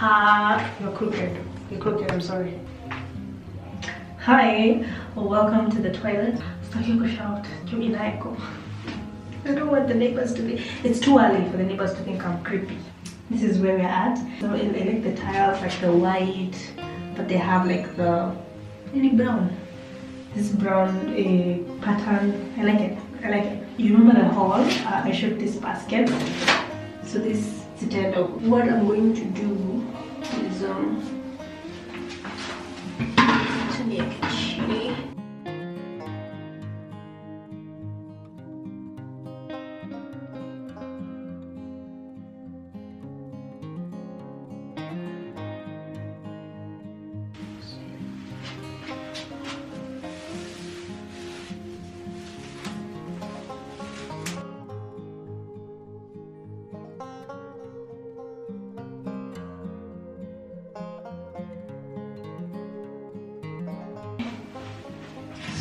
You're crooked. You're crooked, I'm sorry. Hi, welcome to the toilet. Sitaki kushout. I don't want the neighbors to be. It's too early for the neighbors to think I'm creepy. This is where we're at. So I like the tiles, like the white, but they have like the brown. This brown pattern. I like it. I like it. You remember the haul? I showed this basket. So this instead of what I'm going to do is to make a chili.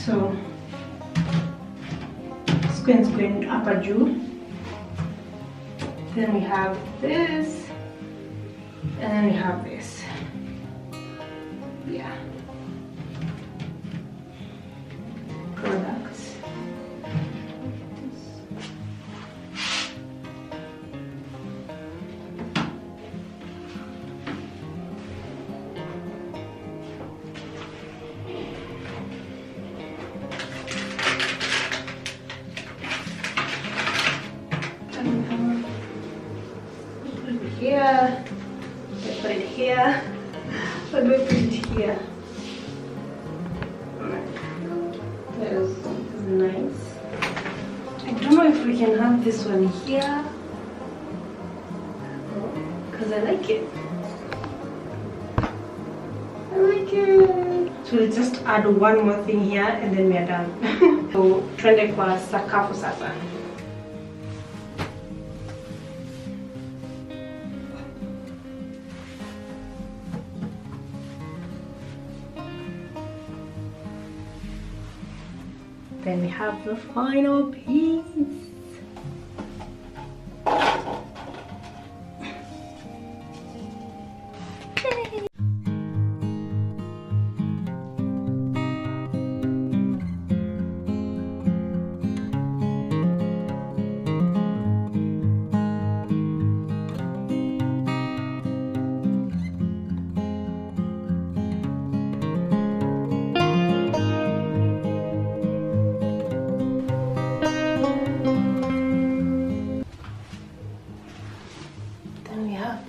So squares going up a jewel. Then we have this, and then we have this. Yeah. Products. Here, I put it here. How do I put it here? That is nice. I don't know if we can have this one here because I like it. I like it. So let's just add one more thing here and then we are done. So twende kwa sakafu sasa. Then we have the final piece.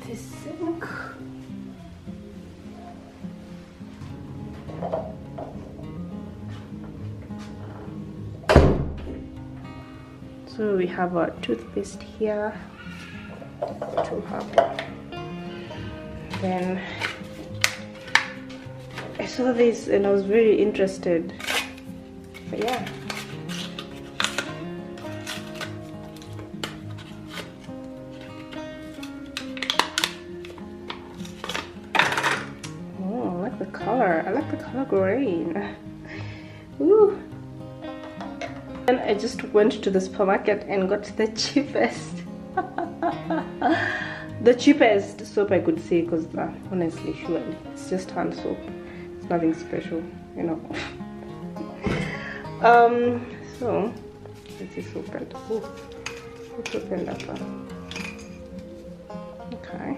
This sink. So we have a toothpaste here to have. Then I saw this and I was very interested. But yeah. The color, I like the color green. Ooh. And I just went to the supermarket and got the cheapest the cheapest soap I could see, because honestly, surely it's just hand soap, it's nothing special, you know. So this is opened. Oh, it's opened up. Okay.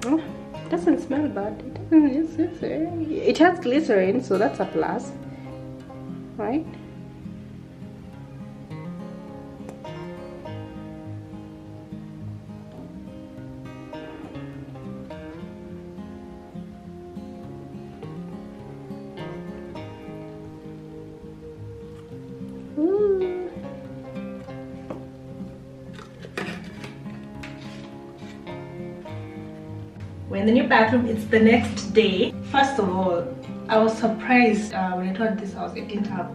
Oh, it doesn't smell bad. It doesn't. It has glycerin, so that's a plus, right? Ooh. We're in the new bathroom. It's the next day. First of all, I was surprised when I told this house it didn't have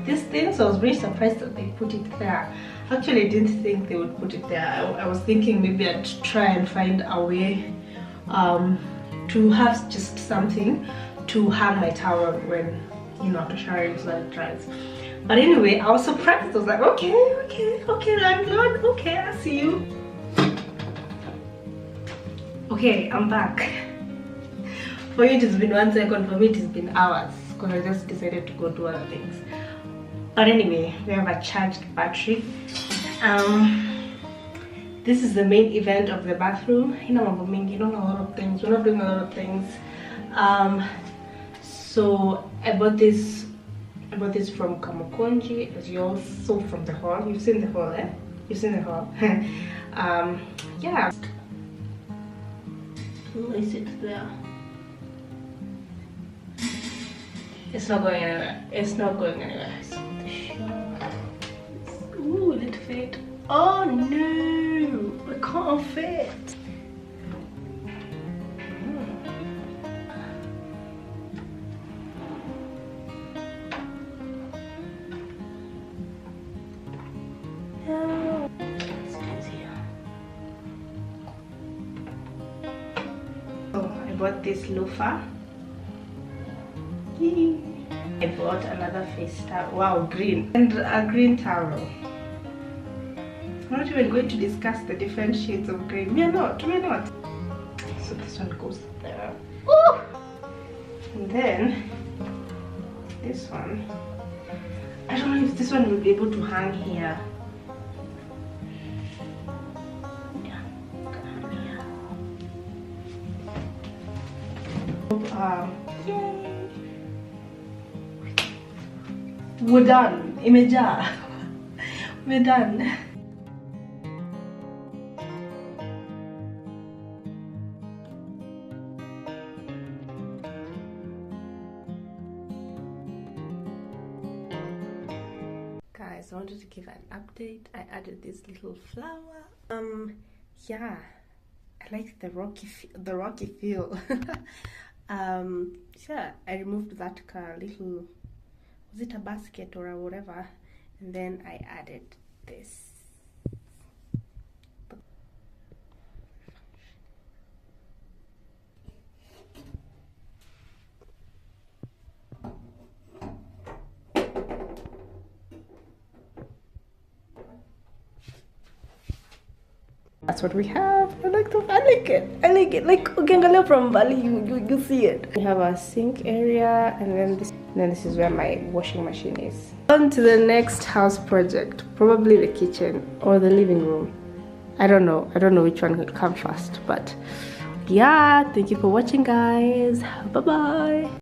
this thing, so I was very surprised that they put it there. Actually, I didn't think they would put it there. I was thinking maybe I'd try and find a way to have just something to hang my towel when you know, after showering so that it dries. But anyway, I was surprised. I was like, okay, landlord, okay, I see you. Okay, I'm back. For you, it has been 1 second. For me, it has been hours because I just decided to go do other things. But anyway, we have a charged battery. This is the main event of the bathroom. You know, a lot of things. We're not doing a lot of things. So I bought this from Kamukonji, as you all saw from the haul. You've seen the haul, eh? You've seen the haul. Yeah. Place it there. It's not going anywhere. It's not going anywhere. Ooh, will it fit? Oh no! It can't fit. No. Oh, I bought this loofah. I bought another face towel. Wow, green. And a green towel. I'm not even going to discuss the different shades of green. We're not. So this one goes there. Ooh! And then this one. I don't know if this one will be able to hang here. Yeah, can hang here. Yay! We're done. Imeja. We're done. Guys, I wanted to give an update. I added this little flower. Yeah, I like the rocky feel. Yeah, I removed that little, was it a basket or a whatever, and then I added this. That's what we have. I like it. Like ukiangalia from Bali, you see it. We have a sink area, and then this is where my washing machine is. On to the next house project, probably the kitchen or the living room. I don't know which one will come first, but yeah, thank you for watching, guys. Bye bye.